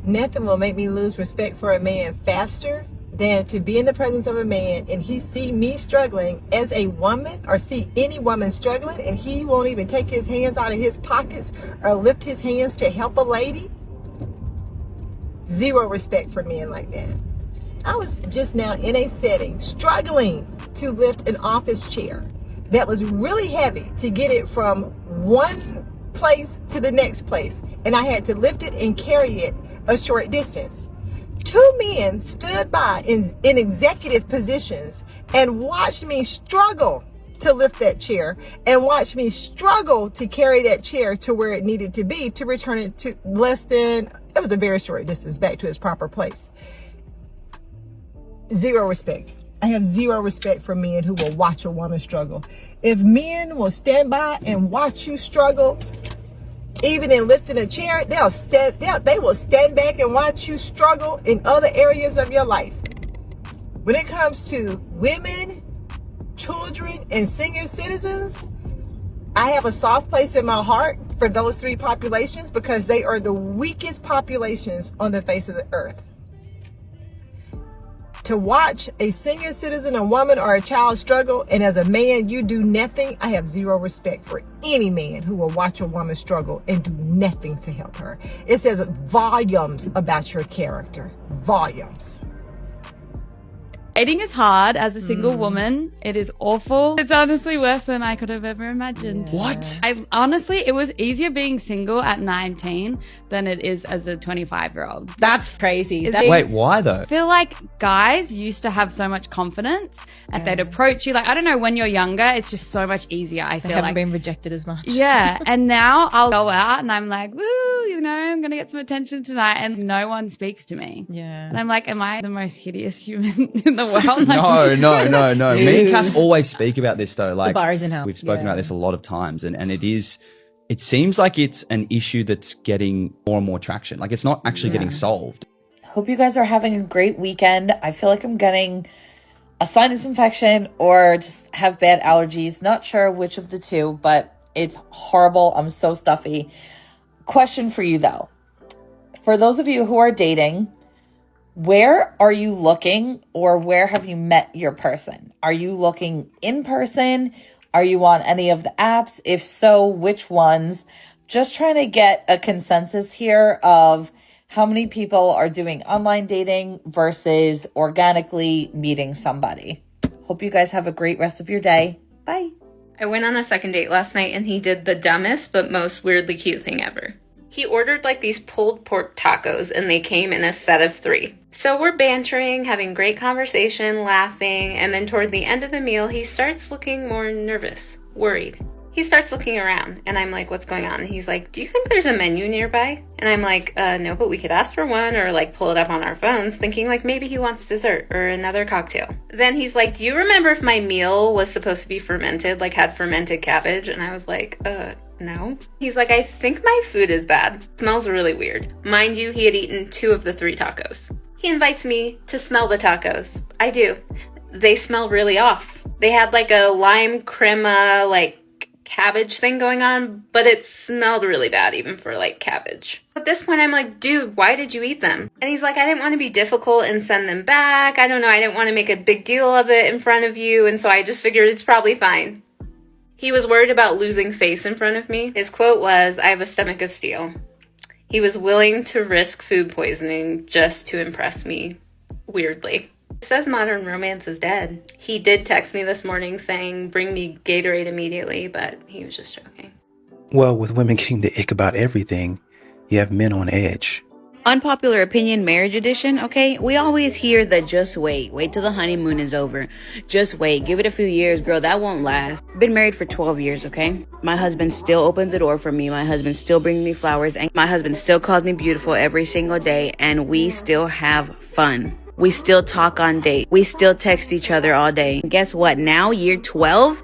Nothing will make me lose respect for a man faster than to be in the presence of a man and he see me struggling as a woman, or see any woman struggling, and he won't even take his hands out of his pockets or lift his hands to help a lady. Zero respect for men like that. I was just now in a setting struggling to lift an office chair that was really heavy to get it from one place to the next place, and I had to lift it and carry it a short distance. Two men stood by in executive positions and watched me struggle to lift that chair and watched me struggle to carry that chair to where it needed to be to return it to it was a very short distance back to its proper place. Zero respect. I have zero respect for men who will watch a woman struggle. If men will stand by and watch you struggle, even in lifting a chair, they will stand back and watch you struggle in other areas of your life. When it comes to women, children, and senior citizens, I have a soft place in my heart for those three populations because they are the weakest populations on the face of the earth. To watch a senior citizen, a woman, or a child struggle, and as a man you do nothing, I have zero respect for any man who will watch a woman struggle and do nothing to help her. It says volumes about your character. Volumes. Dating is hard as a single woman. It is awful. It's honestly worse than I could have ever imagined. Yeah. What? Honestly, it was easier being single at 19 than it is as a 25-year-old. That's crazy. Wait, why though? I feel like guys used to have so much confidence and they'd approach you. Like, I don't know, when you're younger, it's just so much easier. I They feel haven't like been rejected as much. yeah. And now I'll go out and I'm like, woo, you know, I'm going to get some attention tonight. And no one speaks to me. Yeah. And I'm like, am I the most hideous human in the world? Like, No. Me and Cass always speak about this though. Like, The bar is in hell. we've spoken about this a lot of times, and it seems like it's an issue that's getting more and more traction. Like, it's not actually getting solved. Hope you guys are having a great weekend. I feel like I'm getting a sinus infection or just have bad allergies. Not sure which of the two, but it's horrible. I'm so stuffy. Question for you though. For those of you who are dating, where are you looking, or where have you met your person? Are you looking in person? Are you on any of the apps? If so, which ones? Just trying to get a consensus here of how many people are doing online dating versus organically meeting somebody. Hope you guys have a great rest of your day. Bye. I went on a second date last night and he did the dumbest but most weirdly cute thing ever. He ordered like these pulled pork tacos and they came in a set of 3. So we're bantering, having great conversation, laughing, and then toward the end of the meal, he starts looking more nervous, worried. He starts looking around and I'm like, what's going on? And he's like, do you think there's a menu nearby? And I'm like, no, but we could ask for one or like pull it up on our phones, thinking like maybe he wants dessert or another cocktail. Then he's like, do you remember if my meal was supposed to be fermented, like had fermented cabbage? And I was like, no. He's like, I think my food is bad. It smells really weird. Mind you, he had eaten 2 of the 3 tacos. He invites me to smell the tacos. I do. They smell really off. They had like a lime crema, like cabbage thing going on, but it smelled really bad even for like cabbage. At this point, I'm like, dude, why did you eat them? And he's like, I didn't want to be difficult and send them back. I don't know. I didn't want to make a big deal of it in front of you. And so I just figured it's probably fine. He was worried about losing face in front of me. His quote was, I have a stomach of steel. He was willing to risk food poisoning just to impress me, weirdly. It says modern romance is dead. He did text me this morning saying, bring me Gatorade immediately, but he was just joking. Well, with women getting the ick about everything, you have men on edge. Unpopular opinion, marriage edition, okay? We always hear that just wait till the honeymoon is over. Just wait, give it a few years, girl, that won't last. Been married for 12 years, okay? My husband still opens the door for me. My husband still brings me flowers, and my husband still calls me beautiful every single day, and we still have fun. We still talk on dates. We still text each other all day. And guess what? Now, year 12,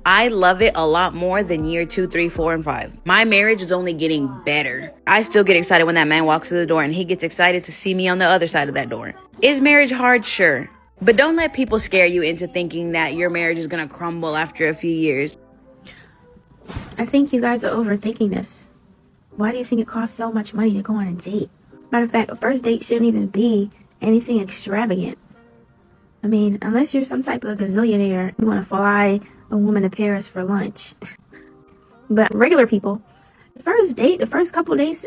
I love it a lot more than year 2, 3, 4, and 5. My marriage is only getting better. I still get excited when that man walks through the door and he gets excited to see me on the other side of that door. Is marriage hard? Sure. But don't let people scare you into thinking that your marriage is going to crumble after a few years. I think you guys are overthinking this. Why do you think it costs so much money to go on a date? Matter of fact, a first date shouldn't even be anything extravagant. I mean, unless you're some type of gazillionaire, you want to fly a woman to Paris for lunch. But regular people, first date, the first couple days,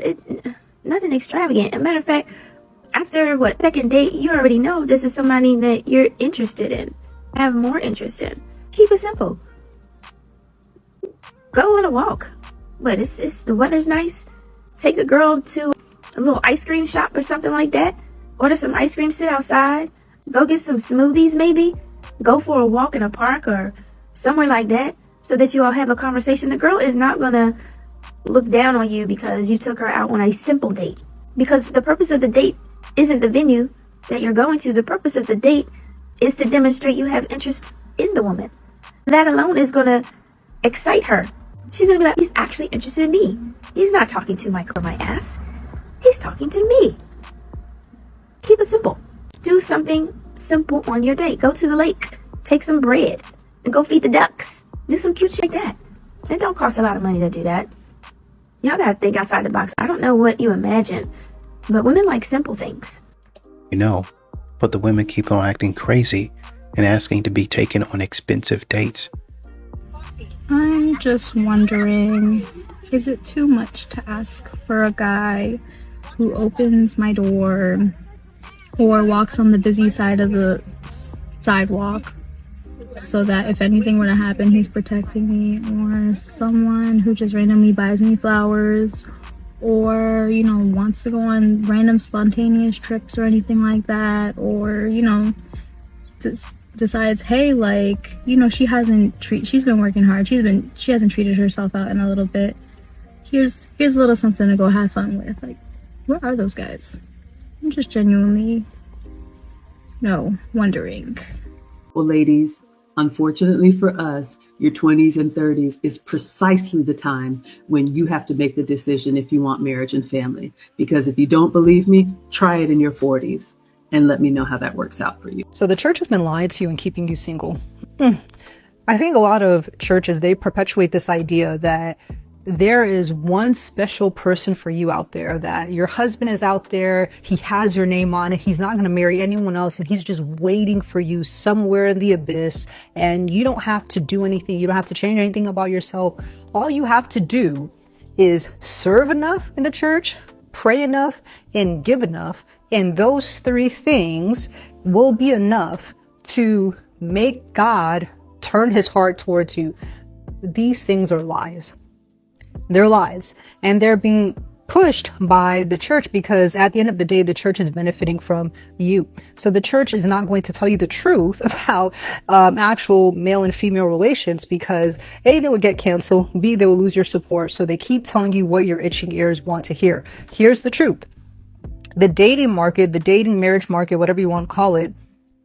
nothing extravagant. As a matter of fact, after second date, you already know this is somebody that you're interested in, have more interest in. Keep it simple. Go on a walk. But it's the weather's nice. Take a girl to a little ice cream shop or something like that. Order some ice cream, sit outside. Go get some smoothies maybe. Go for a walk in a park or somewhere like that so that you all have a conversation. The girl is not going to look down on you because you took her out on a simple date. Because the purpose of the date isn't the venue that you're going to. The purpose of the date is to demonstrate you have interest in the woman. That alone is going to excite her. She's going to be like, he's actually interested in me. He's not talking to my ass. He's talking to me. Keep it simple. Do something simple on your date. Go to the lake. Take some bread and go feed the ducks. Do some cute shit like that. It don't cost a lot of money to do that. Y'all gotta think outside the box. I don't know what you imagine, but women like simple things. You know, but the women keep on acting crazy and asking to be taken on expensive dates. I'm just wondering, is it too much to ask for a guy who opens my door or walks on the busy side of the sidewalk so that if anything were to happen, he's protecting me, or someone who just randomly buys me flowers or, you know, wants to go on random spontaneous trips or anything like that, or, you know, just decides, hey, like, you know, she's been working hard, she hasn't treated herself out in a little bit, here's a little something to go have fun with. Like, where are those guys? I'm just genuinely wondering. Well, ladies, unfortunately for us, your 20s and 30s is precisely the time when you have to make the decision if you want marriage and family. Because if you don't believe me, try it in your 40s and let me know how that works out for you. So the church has been lying to you and keeping you single. I think a lot of churches, they perpetuate this idea that there is one special person for you out there, that your husband is out there, he has your name on it, he's not going to marry anyone else, and he's just waiting for you somewhere in the abyss, and you don't have to do anything, you don't have to change anything about yourself. All you have to do is serve enough in the church, pray enough, and give enough, and those three things will be enough to make God turn his heart towards you. These things are lies. They're lies, and they're being pushed by the church because at the end of the day, the church is benefiting from you. So the church is not going to tell you the truth about actual male and female relations because A, they would get canceled, B, they will lose your support. So they keep telling you what your itching ears want to hear. Here's the truth. The dating market, the dating marriage market, whatever you want to call it,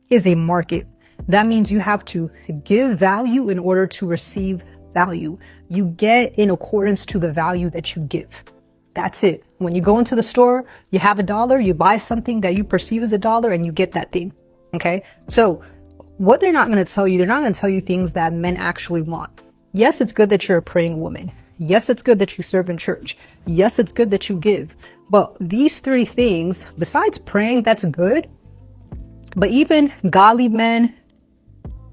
is a market. That means you have to give value in order to receive value. You get in accordance to the value that you give. That's it. When you go into the store, you have $1, you buy something that you perceive as $1 and you get that thing. Okay. So what they're not going to tell you, they're not going to tell you things that men actually want. Yes, it's good that you're a praying woman. Yes, it's good that you serve in church. Yes, it's good that you give. But these three things, besides praying, that's good. But even godly men,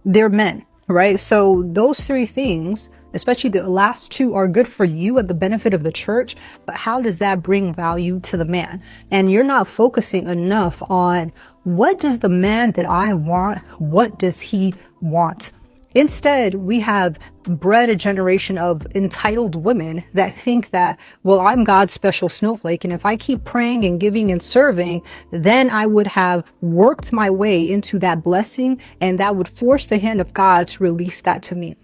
they're men. Right? So those three things, especially the last two, are good for you at the benefit of the church. But how does that bring value to the man? And you're not focusing enough on what does the man that I want, what does he want? Instead, we have bred a generation of entitled women that think that, well, I'm God's special snowflake, and if I keep praying and giving and serving, then I would have worked my way into that blessing, and that would force the hand of God to release that to me.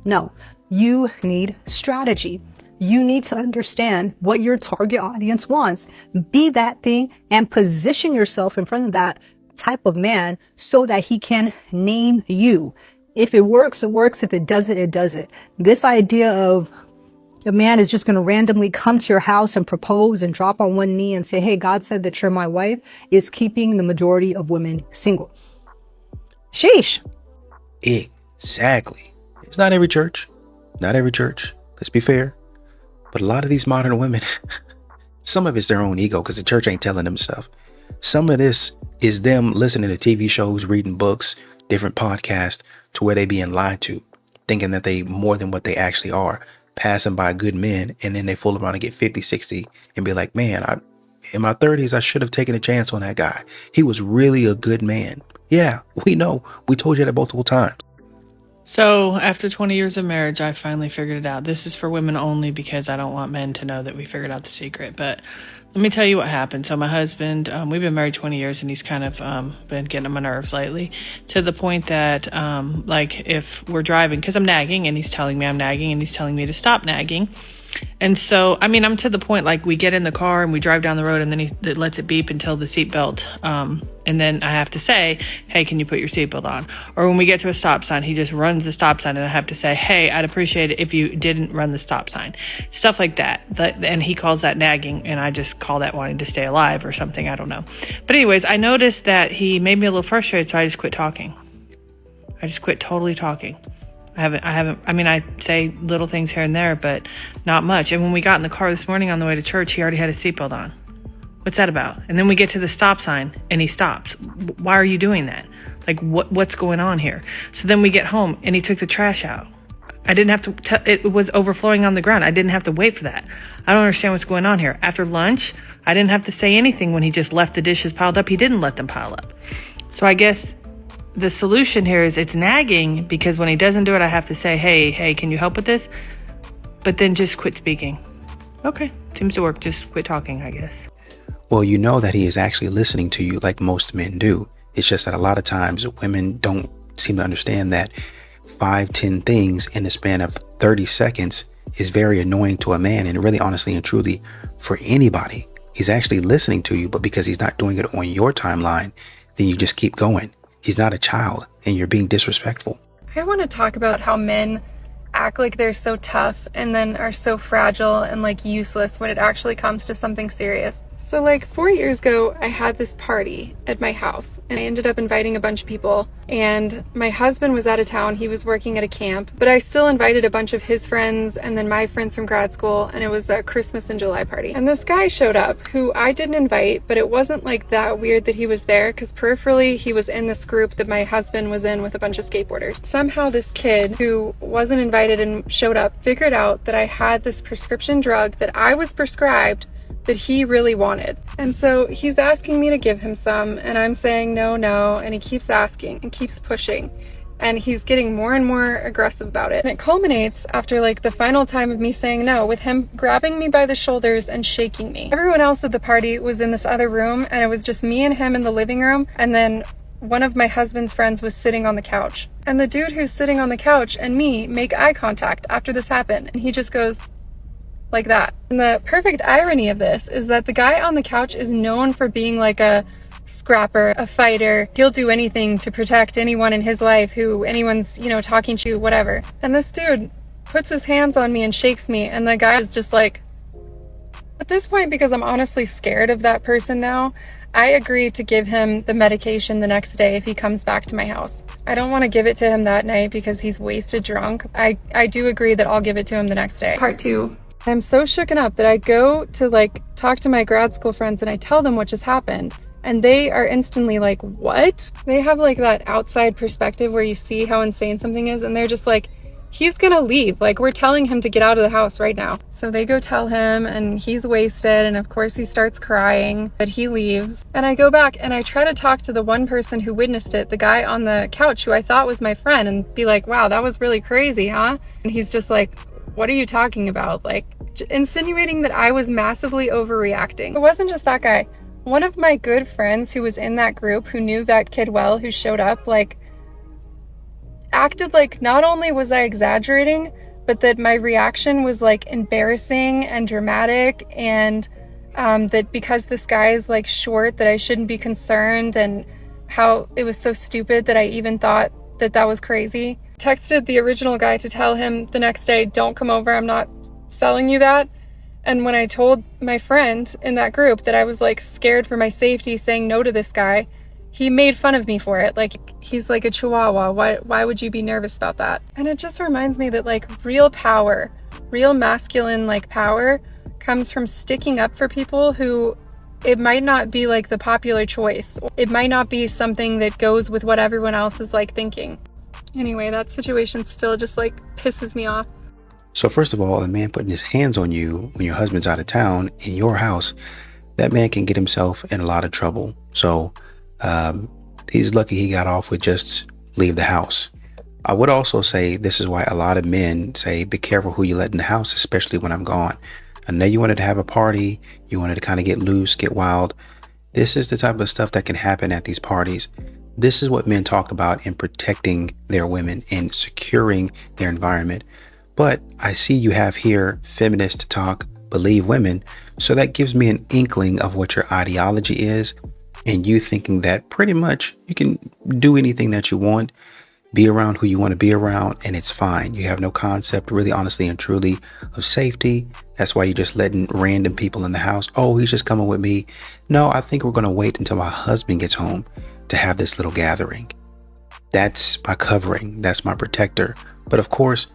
No, you need strategy. You need to understand what your target audience wants. Be that thing and position yourself in front of that type of man so that he can name you. If it works, it works. If it doesn't, it doesn't. This idea of a man is just going to randomly come to your house and propose and drop on one knee and say, hey, God said that you're my wife, is keeping the majority of women single. Sheesh. Exactly. It's not every church. Not every church. Let's be fair. But a lot of these modern women, Some of it's their own ego because the church ain't telling them stuff. Some of this is them listening to TV shows, reading books, different podcasts, to where they being lied to, thinking that they more than what they actually are, passing by good men, and then they fool around and get 50, 60 and be like, man, in my 30s, I should have taken a chance on that guy. He was really a good man. Yeah, we know. We told you that multiple times. So after 20 years of marriage, I finally figured it out. This is for women only because I don't want men to know that we figured out the secret. But let me tell you what happened. So my husband, we've been married 20 years and he's kind of been getting on my nerves lately, to the point that like if we're driving, because I'm nagging and he's telling me I'm nagging and he's telling me to stop nagging. And so, I mean, I'm to the point like we get in the car and we drive down the road and then he lets it beep until the seatbelt. And then I have to say, hey, can you put your seatbelt on? Or when we get to a stop sign, he just runs the stop sign and I have to say, hey, I'd appreciate it if you didn't run the stop sign. Stuff like that. And he calls that nagging and I just call that wanting to stay alive or something. I don't know. But anyways, I noticed that he made me a little frustrated, so I just quit talking. I just quit totally talking. I mean, I say little things here and there, but not much. And when we got in the car this morning on the way to church, he already had his seatbelt on. What's that about? And then we get to the stop sign and he stops. Why are you doing that? Like, what's going on here? So then we get home and he took the trash out. I didn't have to, it was overflowing on the ground. I didn't have to wait for that. I don't understand what's going on here. After lunch, I didn't have to say anything when he just left the dishes piled up. He didn't let them pile up. So I guess the solution here is it's nagging, because when he doesn't do it, I have to say, hey, can you help with this? But then just quit speaking. Okay, seems to work. Just quit talking, I guess. Well, you know that he is actually listening to you like most men do. It's just that a lot of times women don't seem to understand that 5-10 things in the span of 30 seconds is very annoying to a man, and really, honestly and truly, for anybody. He's actually listening to you, but because he's not doing it on your timeline, then you just keep going. He's not a child and you're being disrespectful. I want to talk about how men act like they're so tough and then are so fragile and like useless when it actually comes to something serious. So like 4 years ago, I had this party at my house and I ended up inviting a bunch of people, and my husband was out of town. He was working at a camp, but I still invited a bunch of his friends and then my friends from grad school, and it was a Christmas in July party. And this guy showed up who I didn't invite, but it wasn't like that weird that he was there, because peripherally he was in this group that my husband was in with a bunch of skateboarders. Somehow this kid who wasn't invited and showed up figured out that I had this prescription drug that I was prescribed that he really wanted. And so he's asking me to give him some, and I'm saying no, and he keeps asking and keeps pushing. And he's getting more and more aggressive about it. And it culminates after like the final time of me saying no, with him grabbing me by the shoulders and shaking me. Everyone else at the party was in this other room, and it was just me and him in the living room, and then one of my husband's friends was sitting on the couch. And the dude who's sitting on the couch and me make eye contact after this happened, and he just goes like that. And the perfect irony of this is that the guy on the couch is known for being like a scrapper, a fighter. He'll do anything to protect anyone in his life who anyone's, talking to, whatever. And this dude puts his hands on me and shakes me, and the guy is just like, at this point, because I'm honestly scared of that person now, I agree to give him the medication the next day if he comes back to my house. I don't want to give it to him that night because he's wasted drunk. I do agree that I'll give it to him the next day. Part 2. I'm so shooken up that I go to talk to my grad school friends and I tell them what just happened. And they are instantly like, what? They have that outside perspective where you see how insane something is, and they're just like, he's gonna leave. We're telling him to get out of the house right now. So they go tell him, and he's wasted, and of course he starts crying, but he leaves. And I go back and I try to talk to the one person who witnessed it, the guy on the couch who I thought was my friend, and be like, wow, that was really crazy, huh? And he's just like, what are you talking about? Insinuating that I was massively overreacting. It wasn't just that guy. One of my good friends who was in that group, who knew that kid well, who showed up, acted like not only was I exaggerating, but that my reaction was embarrassing and dramatic, and that because this guy is short, that I shouldn't be concerned, and how it was so stupid that I even thought that that was crazy. Texted the original guy to tell him the next day, don't come over, I'm not selling you that. And when I told my friend in that group that I was scared for my safety saying no to this guy, he made fun of me for it. He's like a chihuahua. Why would you be nervous about that? And it just reminds me that real power, real masculine power comes from sticking up for people who it might not be like the popular choice. It might not be something that goes with what everyone else is like thinking. Anyway, that situation still just like pisses me off. So first of all, a man putting his hands on you when your husband's out of town in your house, that man can get himself in a lot of trouble. So he's lucky he got off with just leave the house. I would also say this is why a lot of men say, be careful who you let in the house, especially when I'm gone. I know you wanted to have a party. You wanted to kind of get loose, get wild. This is the type of stuff that can happen at these parties. This is what men talk about in protecting their women and securing their environment. But I see you have here feminist talk, believe women. So that gives me an inkling of what your ideology is. And you thinking that pretty much you can do anything that you want, be around who you want to be around, and it's fine. You have no concept, really, honestly and truly, of safety. That's why you're just letting random people in the house. Oh, he's just coming with me. No, I think we're going to wait until my husband gets home to have this little gathering. That's my covering. That's my protector. But of course,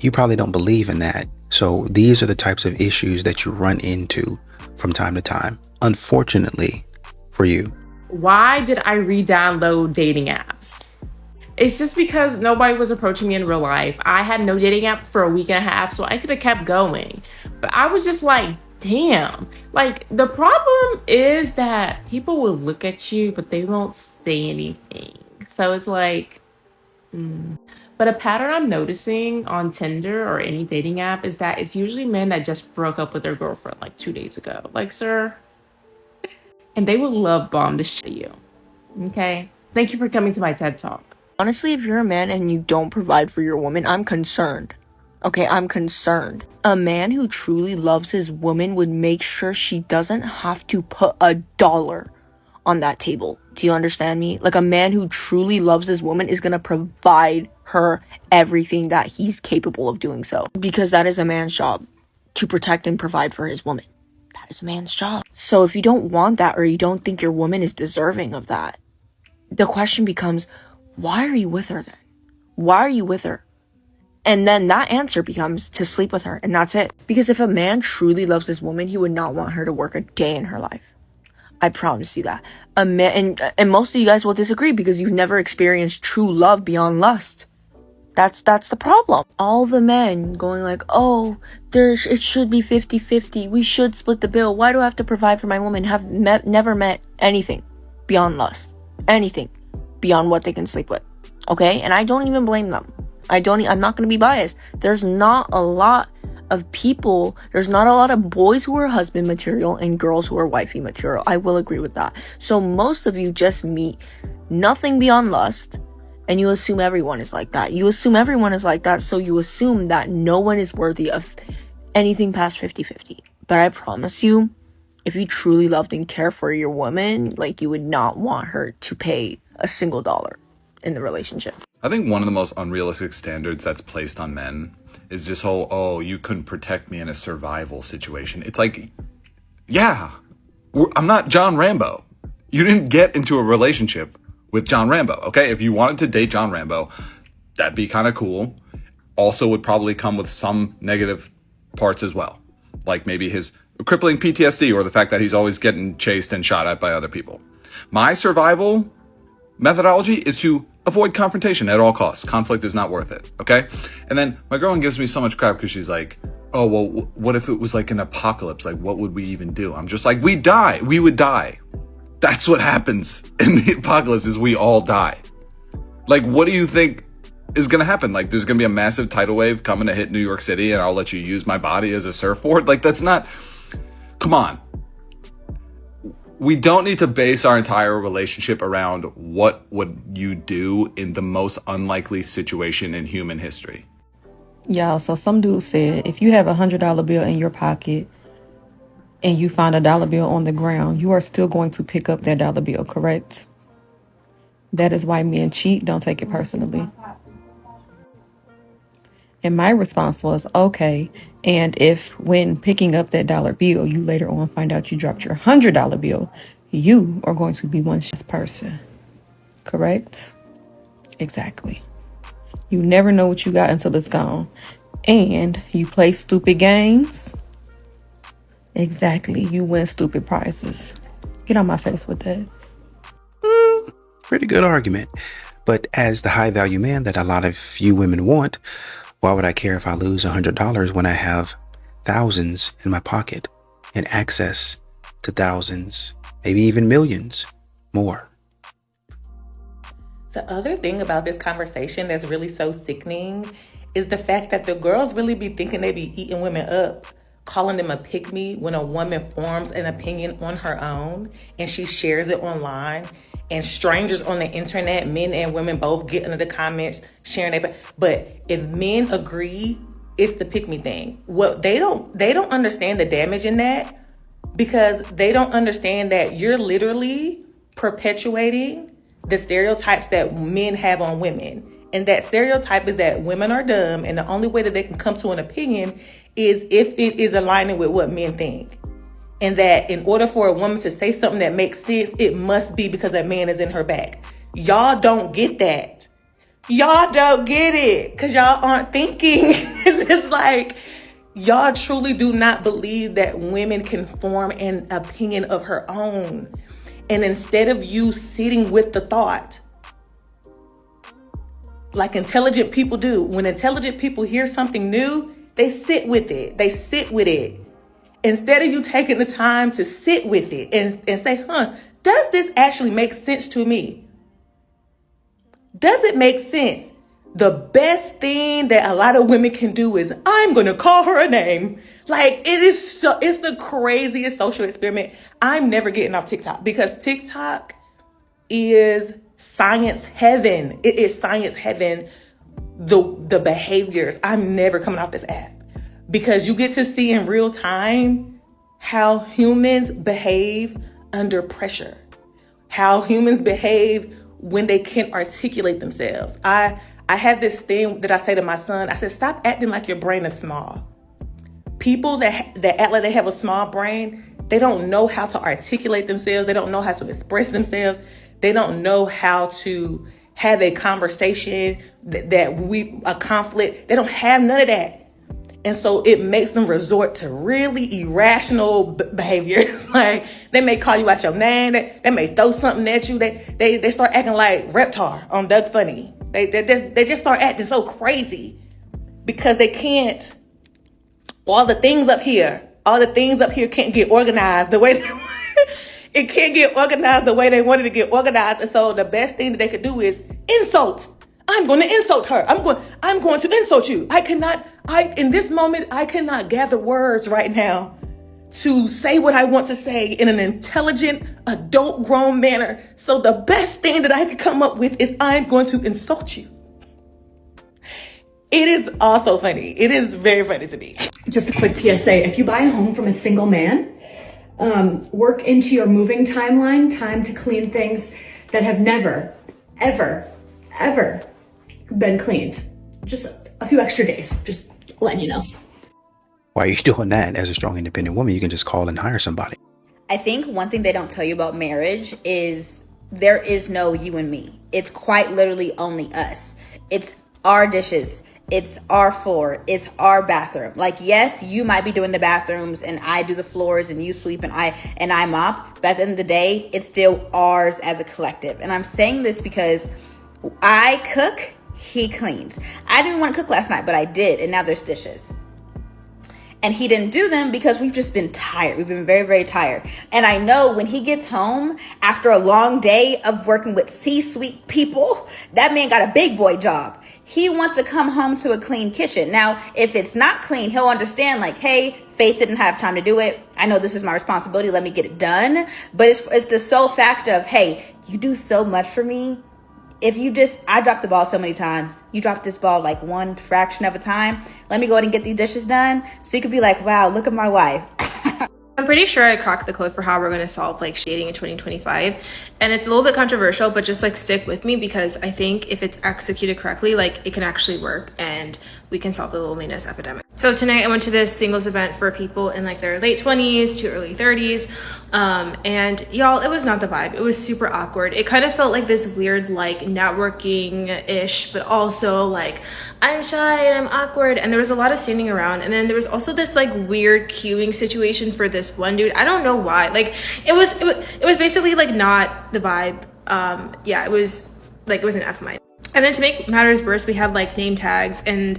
you probably don't believe in that. So these are the types of issues that you run into from time to time, unfortunately for you. Why did I re-download dating apps? It's just because nobody was approaching me in real life. I had no dating app for a week and a half, so I could have kept going. But I was just like, damn. Like, the problem is that people will look at you, but they won't say anything. So it's like, But a pattern I'm noticing on Tinder or any dating app is that it's usually men that just broke up with their girlfriend like 2 days ago. Like, sir. And they will love bomb the shit out of you. Okay? Thank you for coming to my TED Talk. Honestly, if you're a man and you don't provide for your woman, I'm concerned. Okay, I'm concerned. A man who truly loves his woman would make sure she doesn't have to put $1 on that table. Do you understand me? Like, a man who truly loves his woman is gonna provide her everything that he's capable of doing so. Because that is a man's job, to protect and provide for his woman. That is a man's job. So if you don't want that, or you don't think your woman is deserving of that, the question becomes, why are you with her then? Why are you with her? And then that answer becomes to sleep with her, and that's it. Because if a man truly loves his woman, he would not want her to work a day in her life. I promise you that. A man, and most of you guys will disagree because you've never experienced true love beyond lust. That's the problem. All the men going like, oh, it should be 50-50. We should split the bill. Why do I have to provide for my woman? Have never met anything beyond lust. Anything beyond what they can sleep with. Okay? And I don't even blame them. I'm not going to be biased. There's not a lot of people, there's not a lot of boys who are husband material and girls who are wifey material. I will agree with that. So most of you just meet nothing beyond lust, and you assume everyone is like that. You assume everyone is like that, so you assume that no one is worthy of anything past 50-50. But I promise you, if you truly loved and cared for your woman, like, you would not want her to pay a single dollar in the relationship. I think one of the most unrealistic standards that's placed on men is this whole, oh, you couldn't protect me in a survival situation. It's like, yeah, I'm not John Rambo. You didn't get into a relationship with John Rambo, okay? If you wanted to date John Rambo, that'd be kind of cool. Also would probably come with some negative parts as well. Like maybe his crippling PTSD or the fact that he's always getting chased and shot at by other people. My survival methodology is to avoid confrontation at all costs. Conflict is not worth it, okay? And then my girlfriend gives me so much crap because she's like, oh, well, what if it was like an apocalypse? Like, what would we even do? I'm just like, we die. We would die. That's what happens in the apocalypse is we all die. Like, what do you think is going to happen? Like, there's going to be a massive tidal wave coming to hit New York City and I'll let you use my body as a surfboard? Like, that's not... Come on. We don't need to base our entire relationship around what would you do in the most unlikely situation in human history. Yeah, so some dude said, if you have $100 bill in your pocket and you find $1 bill on the ground, you are still going to pick up that $1 bill, correct? That is why men cheat. Don't take it personally. And my response was, okay, and if when picking up that $1 bill, you later on find out you dropped your $100 bill, you are going to be one shit person, correct? Exactly. You never know what you got until it's gone. And you play stupid games, Exactly. You win stupid prizes. Get on my face with that. Pretty good argument. But as the high value man that a lot of you women want, why would I care if I lose $100 when I have thousands in my pocket and access to thousands, maybe even millions more? The other thing about this conversation that's really so sickening is the fact that the girls really be thinking they be eating women up, calling them a pick-me when a woman forms an opinion on her own and she shares it online, and strangers on the internet, men and women both, get into the comments sharing it. But if men agree, it's the pick-me thing. Well, they don't understand the damage in that, because they don't understand that you're literally perpetuating the stereotypes that men have on women. And that stereotype is that women are dumb, and the only way that they can come to an opinion is if it is aligning with what men think. And that in order for a woman to say something that makes sense, it must be because that man is in her back. Y'all don't get that. Y'all don't get it because y'all aren't thinking. It's just like, y'all truly do not believe that women can form an opinion of her own. And instead of you sitting with the thought, like intelligent people do, when intelligent people hear something new, they sit with it. They sit with it. Instead of you taking the time to sit with it and say, does this actually make sense to me? Does it make sense? The best thing that a lot of women can do is, I'm going to call her a name. Like, it's the craziest social experiment. I'm never getting off TikTok because TikTok is science heaven. It is science heaven. The behaviors. I'm never coming off this app because you get to see in real time how humans behave under pressure, how humans behave when they can't articulate themselves. I have this thing that I say to my son. I said, stop acting like your brain is small. People that act like they have a small brain, they don't know how to articulate themselves. They don't know how to express themselves. They don't know how to have a conversation, a conflict. They don't have none of that. And so it makes them resort to really irrational behaviors. Like, they may call you out your name. They may throw something at you. They start acting like Reptar on Doug Funny. They just start acting so crazy because they can't. All the things up here can't get organized the way it can't get organized the way they wanted to get organized. And so the best thing that they could do is insult. I'm going to insult her. I'm going to insult you. In this moment, I cannot gather words right now to say what I want to say in an intelligent, adult, grown manner. So the best thing that I could come up with is I'm going to insult you. It is also funny. It is very funny to me. Just a quick PSA. If you buy a home from a single man, work into your moving timeline, time to clean things that have never, ever, ever been cleaned. Just a few extra days, just letting you know. Why are you doing that? As a strong, independent woman, you can just call and hire somebody. I think one thing they don't tell you about marriage is there is no you and me. It's quite literally only us. It's our dishes. It's our floor. It's our bathroom. Like, yes, you might be doing the bathrooms and I do the floors and you sweep and I mop. But at the end of the day, it's still ours as a collective. And I'm saying this because I cook, he cleans. I didn't want to cook last night, but I did. And now there's dishes. And he didn't do them because we've just been tired. We've been very, very tired. And I know when he gets home after a long day of working with C-suite people, that man got a big boy job. He wants to come home to a clean kitchen. Now, if it's not clean, he'll understand like, hey, Faith didn't have time to do it. I know this is my responsibility. Let me get it done. But it's the sole fact of, hey, you do so much for me. I dropped the ball so many times. You dropped this ball like one fraction of a time. Let me go ahead and get these dishes done. So you could be like, wow, look at my wife. I'm pretty sure I cracked the code for how we're going to solve like dating in 2025. And it's a little bit controversial, but just like stick with me because I think if it's executed correctly, like it can actually work. And we can solve the loneliness epidemic. So tonight I went to this singles event for people in like their late 20s to early 30s. And y'all, it was not the vibe. It was super awkward. It kind of felt like this weird like networking-ish, but also like I'm shy and I'm awkward. And there was a lot of standing around. And then there was also this like weird queuing situation for this one dude. I don't know why. Like it was basically like not the vibe. Yeah, it was an F mine. And then to make matters worse, we had like name tags, and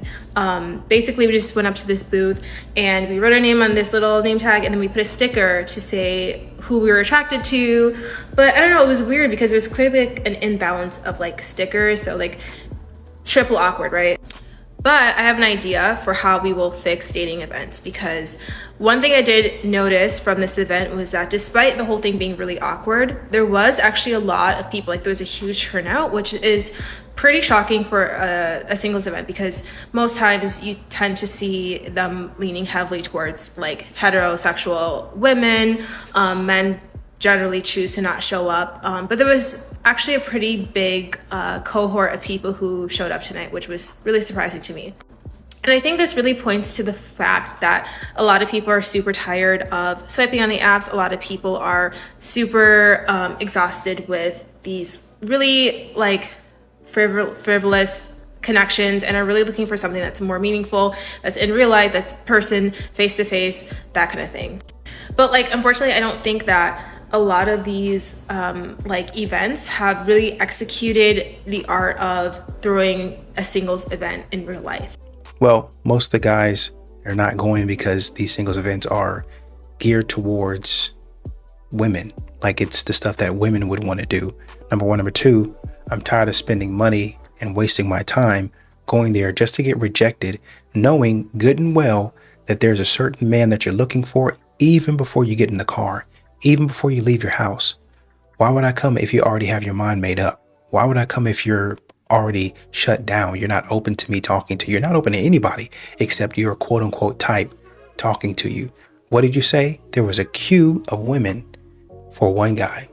basically we just went up to this booth and we wrote our name on this little name tag, and then we put a sticker to say who we were attracted to. But I don't know, it was weird because there was clearly like an imbalance of like stickers, so like triple awkward, right? But I have an idea for how we will fix dating events, because one thing I did notice from this event was that despite the whole thing being really awkward, there was actually a lot of people. Like there was a huge turnout, which is pretty shocking for a singles event, because most times you tend to see them leaning heavily towards like heterosexual women. Men generally choose to not show up. But there was actually a pretty big cohort of people who showed up tonight, which was really surprising to me. And I think this really points to the fact that a lot of people are super tired of swiping on the apps. A lot of people are super exhausted with these really like frivolous connections, and are really looking for something that's more meaningful, that's in real life, that's person, face to face, that kind of thing. But like, unfortunately, I don't think that a lot of these like events have really executed the art of throwing a singles event in real life. Well, most of the guys are not going because these singles events are geared towards women. Like it's the stuff that women would want to do. Number one. Number two, I'm tired of spending money and wasting my time going there just to get rejected, knowing good and well that there's a certain man that you're looking for even before you get in the car, even before you leave your house. Why would I come if you already have your mind made up? Why would I come if you're already shut down? You're not open to me talking to you. You're not open to anybody except your quote unquote type talking to you. What did you say? There was a queue of women for one guy.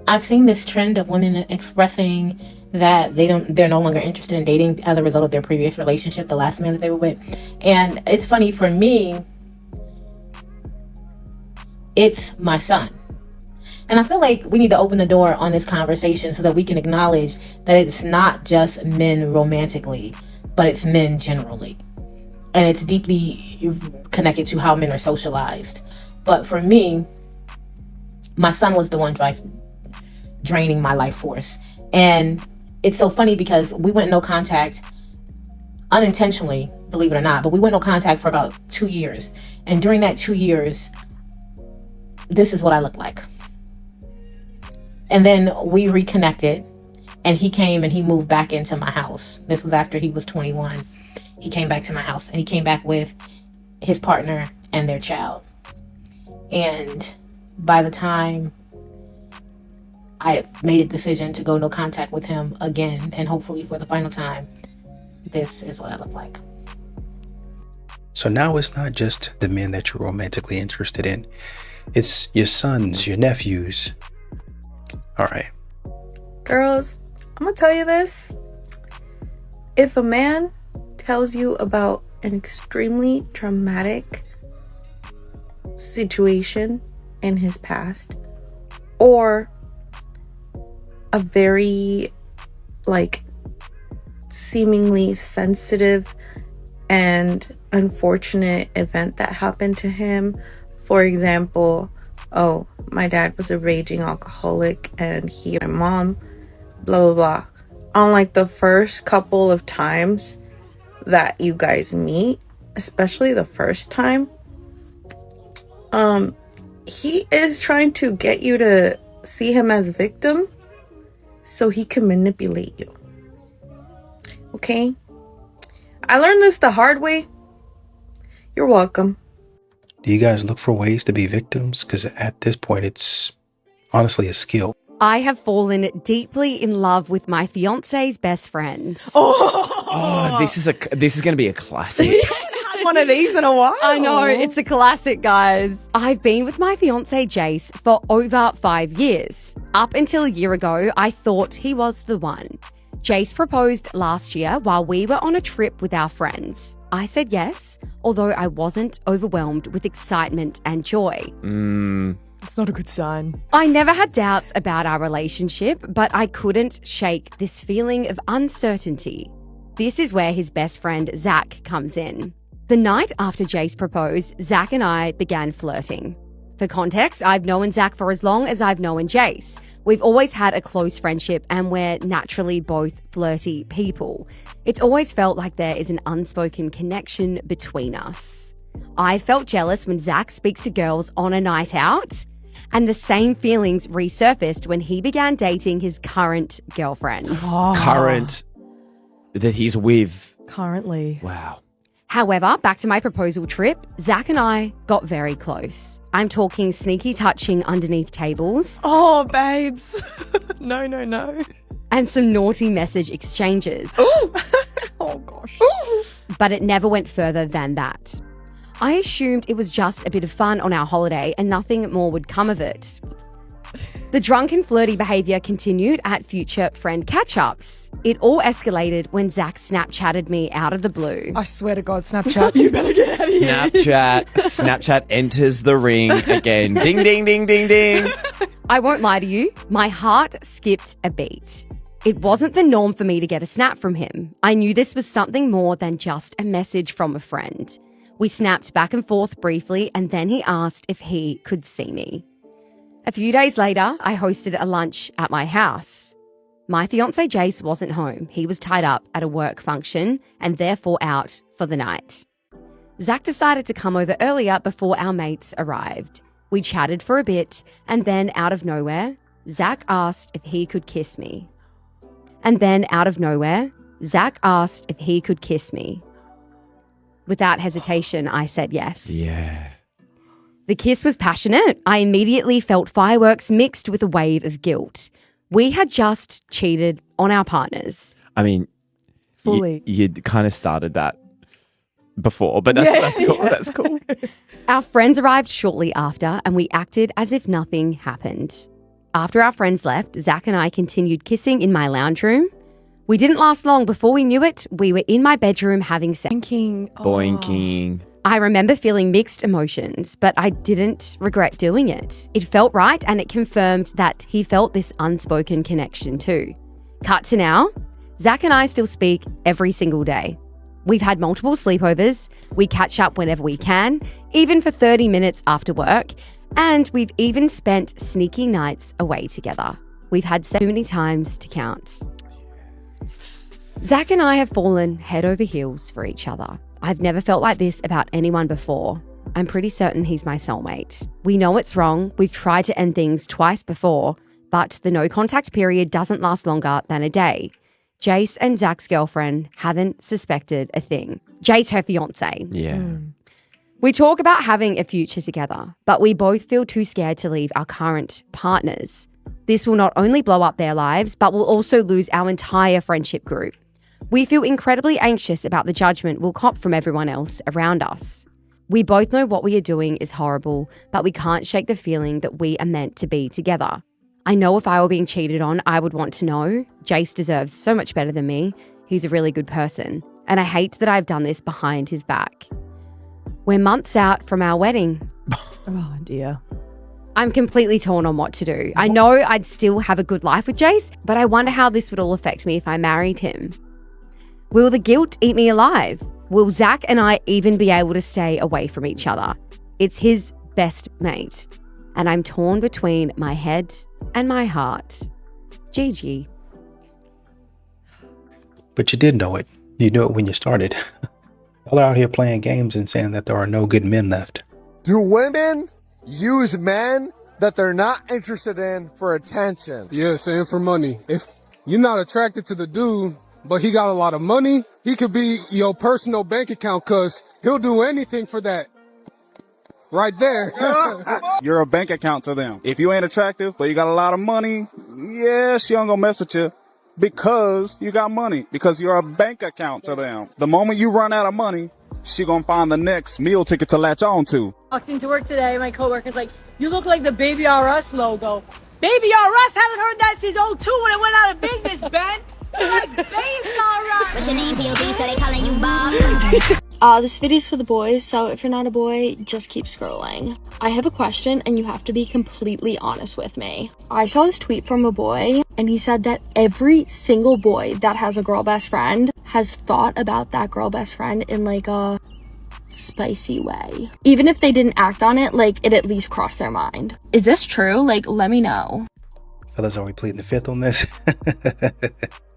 I've seen this trend of women expressing that they're no longer interested in dating as a result of their previous relationship, the last man that they were with. And it's funny, for me, it's my son. And I feel like we need to open the door on this conversation so that we can acknowledge that it's not just men romantically, but it's men generally. And it's deeply connected to how men are socialized. But for me, my son was the one draining my life force. And it's so funny because we went no contact unintentionally, believe it or not, but we went no contact for about 2 years. And during that 2 years, this is what I looked like. And then we reconnected, and he came and he moved back into my house. This was after he was 21. He came back to my house, and he came back with his partner and their child. And by the time I made a decision to go no contact with him again, and hopefully for the final time, this is what I look like. So now it's not just the men that you're romantically interested in. It's your sons, your nephews. All right. Girls, I'm gonna tell you this. If a man tells you about an extremely traumatic situation in his past, or a very seemingly sensitive and unfortunate event that happened to him, for example, oh, my dad was a raging alcoholic and my mom, blah, blah, blah. On the first couple of times that you guys meet, especially the first time, he is trying to get you to see him as a victim so he can manipulate you. Okay? I learned this the hard way. You're welcome. Do you guys look for ways to be victims? Because at this point, it's honestly a skill. I have fallen deeply in love with my fiance's best friend. Oh, this is going to be a classic. We haven't had one of these in a while. I know, it's a classic, guys. I've been with my fiance Jace for over 5 years. Up until a year ago, I thought he was the one. Jace proposed last year while we were on a trip with our friends. I said yes, although I wasn't overwhelmed with excitement and joy. That's not a good sign. I never had doubts about our relationship, but I couldn't shake this feeling of uncertainty. This is where his best friend, Zach, comes in. The night after Jace proposed, Zach and I began flirting. For context, I've known Zach for as long as I've known Jace. We've always had a close friendship and we're naturally both flirty people. It's always felt like there is an unspoken connection between us. I felt jealous when Zach speaks to girls on a night out, and the same feelings resurfaced when he began dating his current girlfriend. Current that he's with. Currently. Wow. However, back to my proposal trip, Zach and I got very close. I'm talking sneaky touching underneath tables. Oh, babes. No. And some naughty message exchanges. Oh, gosh. But it never went further than that. I assumed it was just a bit of fun on our holiday and nothing more would come of it. The drunken flirty behaviour continued at future friend catch-ups. It all escalated when Zach Snapchatted me out of the blue. I swear to God, Snapchat, you better get out of here. Snapchat enters the ring again. Ding, ding, ding, ding, ding. I won't lie to you, my heart skipped a beat. It wasn't the norm for me to get a snap from him. I knew this was something more than just a message from a friend. We snapped back and forth briefly and then he asked if he could see me. A few days later, I hosted a lunch at my house. My fiancé Jace wasn't home. He was tied up at a work function and therefore out for the night. Zach decided to come over earlier before our mates arrived. We chatted for a bit and then out of nowhere, Zach asked if he could kiss me. Without hesitation, I said yes. Yeah. The kiss was passionate. I immediately felt fireworks mixed with a wave of guilt. We had just cheated on our partners. I mean, fully. You'd kind of started that before, but that's cool. Yeah. That's cool. Our friends arrived shortly after and we acted as if nothing happened. After our friends left, Zach and I continued kissing in my lounge room. We didn't last long. Before we knew it, we were in my bedroom having sex. Boinking. I remember feeling mixed emotions, but I didn't regret doing it. It felt right and it confirmed that he felt this unspoken connection too. Cut to now, Zach and I still speak every single day. We've had multiple sleepovers, we catch up whenever we can, even for 30 minutes after work, and we've even spent sneaky nights away together. We've had so many times to count. Zach and I have fallen head over heels for each other. I've never felt like this about anyone before. I'm pretty certain he's my soulmate. We know it's wrong. We've tried to end things twice before, but the no contact period doesn't last longer than a day. Jace and Zach's girlfriend haven't suspected a thing. Jace, her fiance. Yeah. We talk about having a future together, but we both feel too scared to leave our current partners. This will not only blow up their lives, but will also lose our entire friendship group. We feel incredibly anxious about the judgment we'll cop from everyone else around us. We both know what we are doing is horrible, but we can't shake the feeling that we are meant to be together. I know if I were being cheated on, I would want to know. Jace deserves so much better than me. He's a really good person. And I hate that I've done this behind his back. We're months out from our wedding. Oh, dear. I'm completely torn on what to do. I know I'd still have a good life with Jace, but I wonder how this would all affect me if I married him. Will the guilt eat me alive? Will Zach and I even be able to stay away from each other? It's his best mate, and I'm torn between my head and my heart. GG. But you did know it. You knew it when you started. Y'all are out here playing games and saying that there are no good men left. Do women use men that they're not interested in for attention? Yes, and for money. If you're not attracted to the dude, but he got a lot of money, he could be your personal bank account because he'll do anything for that. Right there. You're a bank account to them. If you ain't attractive, but you got a lot of money, yeah, she ain't gonna mess with you because you got money, because you're a bank account to them. The moment you run out of money, she gonna find the next meal ticket to latch on to. Walked into work today, my coworker's like, you look like the Baby R Us logo. Baby R Us, haven't heard that since 02 when it went out of business, Ben. What's your name, POB? So they calling you Bob. This video's for the boys, so if you're not a boy, just keep scrolling. I have a question, and you have to be completely honest with me. I saw this tweet from a boy, and he said that every single boy that has a girl best friend has thought about that girl best friend in like a spicy way. Even if they didn't act on it, like it at least crossed their mind. Is this true? Like, let me know. Fellas, are we pleading the fifth on this?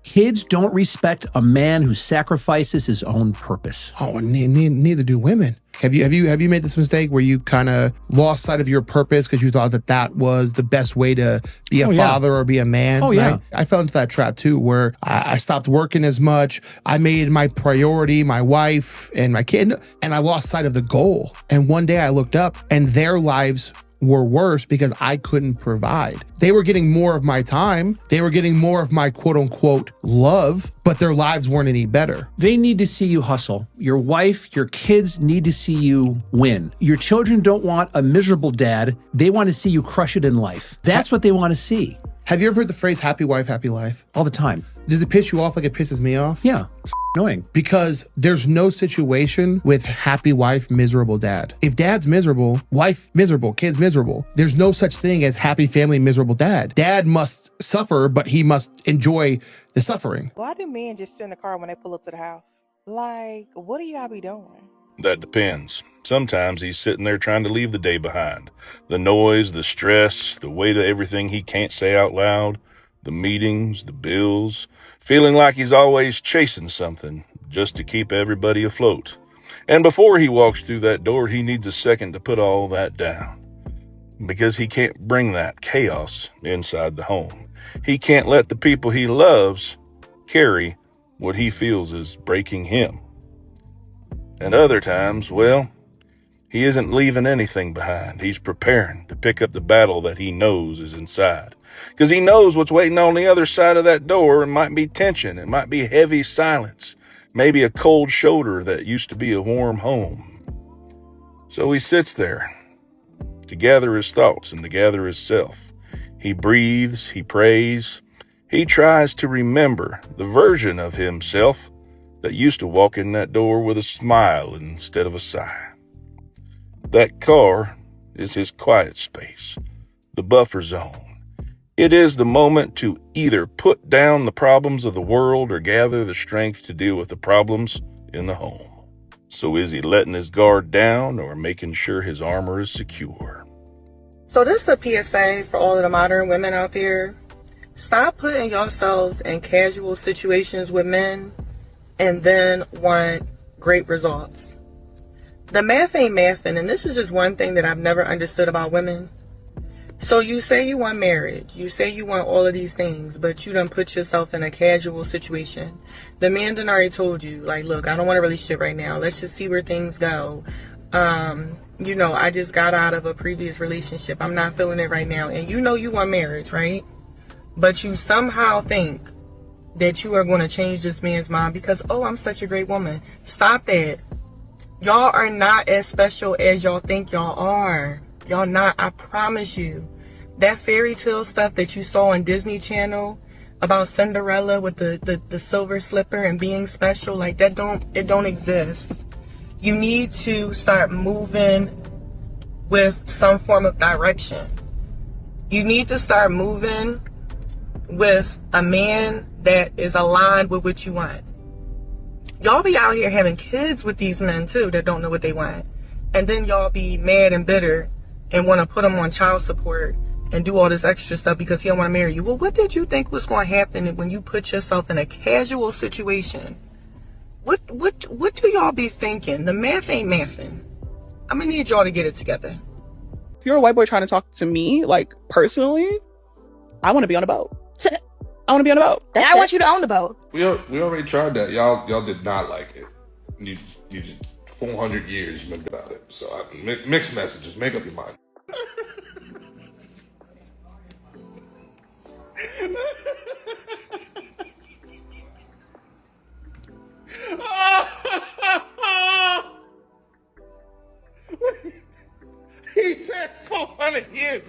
Kids don't respect a man who sacrifices his own purpose. Oh, neither do women. Have you made this mistake where you kind of lost sight of your purpose because you thought that was the best way to be a father or be a man? Oh, yeah. Right? I fell into that trap too, where I stopped working as much. I made my priority my wife and my kid, and I lost sight of the goal. And one day I looked up, and their lives were worse because I couldn't provide. They were getting more of my time. They were getting more of my quote unquote love, but their lives weren't any better. They need to see you hustle. Your wife, your kids need to see you win. Your children don't want a miserable dad. They want to see you crush it in life. That's what they want to see. Have you ever heard the phrase happy wife, happy life? All the time. Does it piss you off like it pisses me off? Yeah, it's annoying. Because there's no situation with happy wife, miserable dad. If dad's miserable, wife miserable, kids miserable, there's no such thing as happy family, miserable dad. Dad must suffer, but he must enjoy the suffering. Why do men just sit in the car when they pull up to the house? Like, what do y'all be doing? That depends. Sometimes he's sitting there trying to leave the day behind. The noise, the stress, the weight of everything he can't say out loud, the meetings, the bills, feeling like he's always chasing something just to keep everybody afloat. And before he walks through that door, he needs a second to put all that down. Because he can't bring that chaos inside the home. He can't let the people he loves carry what he feels is breaking him. And other times, well, he isn't leaving anything behind. He's preparing to pick up the battle that he knows is inside. Because he knows what's waiting on the other side of that door. It might be tension. It might be heavy silence. Maybe a cold shoulder that used to be a warm home. So he sits there to gather his thoughts and to gather his self. He breathes. He prays. He tries to remember the version of himself that used to walk in that door with a smile instead of a sigh. That car is his quiet space, the buffer zone. It is the moment to either put down the problems of the world or gather the strength to deal with the problems in the home. So is he letting his guard down or making sure his armor is secure? So this is a PSA for all of the modern women out there. Stop putting yourselves in casual situations with men and then want great results. The math ain't mathin', and this is just one thing that I've never understood about women. So you say you want marriage, you say you want all of these things, but you done put yourself in a casual situation. The man done already told you, like, look, I don't want a relationship right now. Let's just see where things go. I just got out of a previous relationship. I'm not feeling it right now. And you know you want marriage, right? But you somehow think that you are going to change this man's mind because, oh, I'm such a great woman. Stop that. Y'all are not as special as y'all think y'all are. Y'all not, I promise you. That fairy tale stuff that you saw on Disney Channel about Cinderella with the silver slipper and being special, like that it don't exist. You need to start moving with some form of direction. You need to start moving with a man that is aligned with what you want. Y'all be out here having kids with these men too that don't know what they want. And then y'all be mad and bitter and want to put them on child support and do all this extra stuff because he don't want to marry you. Well, what did you think was going to happen when you put yourself in a casual situation? What do y'all be thinking? The math ain't mathin'. I'm gonna need y'all to get it together. If you're a white boy trying to talk to me, like personally, I want to be on a boat. I want to be on a boat. And I want you to own the boat. We already tried that. Y'all did not like it. You just 400 years you've been about it. So mixed messages. Make up your mind. He said 400 years.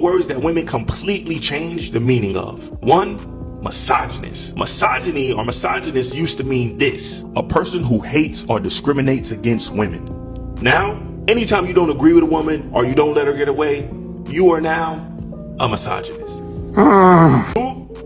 words that women completely change the meaning of. 1, misogynist. Misogyny or misogynist used to mean this: a person who hates or discriminates against women. Now, anytime you don't agree with a woman or you don't let her get away, you are now a misogynist. 2,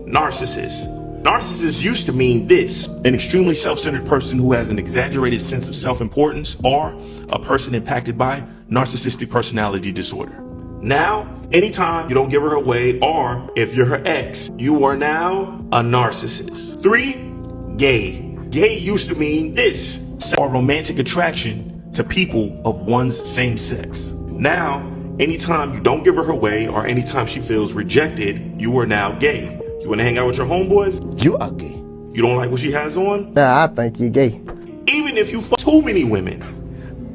narcissist. Narcissist used to mean this: an extremely self-centered person who has an exaggerated sense of self-importance, or a person impacted by narcissistic personality disorder. Now, anytime you don't give her away, or if you're her ex, you are now a narcissist. 3, gay. Gay used to mean this: or romantic attraction to people of one's same sex. Now, anytime you don't give her away, or anytime she feels rejected, you are now gay. You wanna hang out with your homeboys? You are gay. You don't like what she has on? Nah, I think you're gay. Even if you fuck too many women.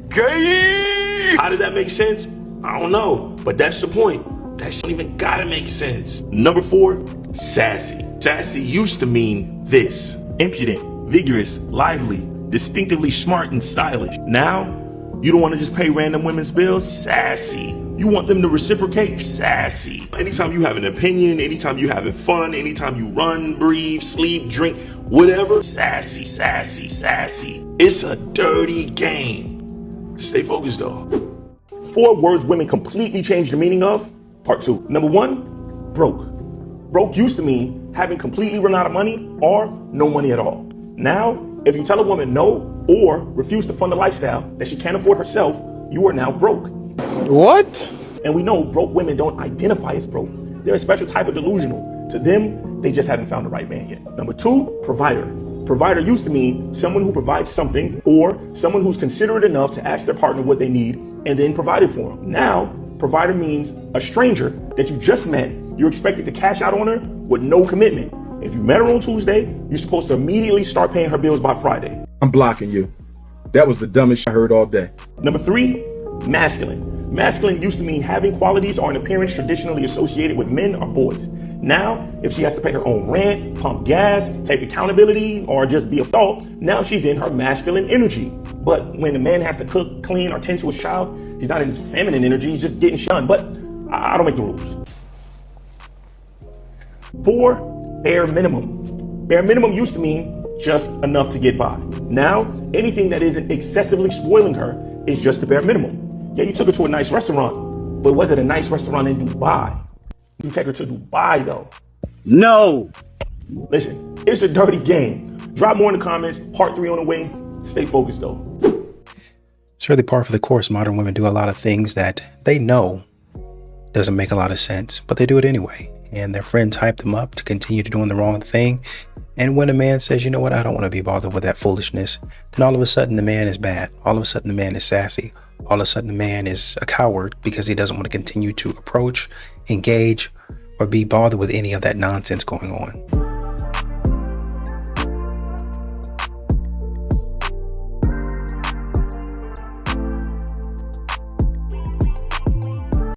Gay! How does that make sense? I don't know, but that's the point. That shit don't even gotta make sense. Number 4, sassy. Sassy used to mean this: impudent, vigorous, lively, distinctively smart and stylish. Now, you don't want to just pay random women's bills? Sassy. You want them to reciprocate? Sassy. Anytime you have an opinion, anytime you having fun, anytime you run, breathe, sleep, drink, whatever, sassy, sassy, sassy. It's a dirty game. Stay focused though. 4 words women completely changed the meaning of. Part 2. Number 1, broke. Broke used to mean having completely run out of money or no money at all. Now, if you tell a woman no or refuse to fund a lifestyle that she can't afford herself, you are now broke. What? And we know broke women don't identify as broke. They're a special type of delusional. To them, they just haven't found the right man yet. Number 2, provider. Provider used to mean someone who provides something, or someone who's considerate enough to ask their partner what they need and then provide it for them. Now, provider means a stranger that you just met. You're expected to cash out on her with no commitment. If you met her on Tuesday, you're supposed to immediately start paying her bills by Friday. I'm blocking you. That was the dumbest shit I heard all day. Number 3, masculine. Masculine used to mean having qualities or an appearance traditionally associated with men or boys. Now, if she has to pay her own rent, pump gas, take accountability, or just be a adult, now she's in her masculine energy. But when the man has to cook, clean, or tend to his child, he's not in his feminine energy, he's just getting shit done. But I don't make the rules. 4, bare minimum. Bare minimum used to mean just enough to get by. Now, anything that isn't excessively spoiling her is just the bare minimum. Yeah, you took her to a nice restaurant, but was it a nice restaurant in Dubai? You take her to Dubai though. No. Listen, it's a dirty game. Drop more in the comments. Part 3 on the way. Stay focused though. It's really par for the course. Modern women do a lot of things that they know doesn't make a lot of sense, but they do it anyway. And their friends hype them up to continue to doing the wrong thing. And when a man says, you know what, I don't want to be bothered with that foolishness, then all of a sudden the man is bad. All of a sudden the man is sassy. All of a sudden the man is a coward because he doesn't want to continue to approach, engage, or be bothered with any of that nonsense going on.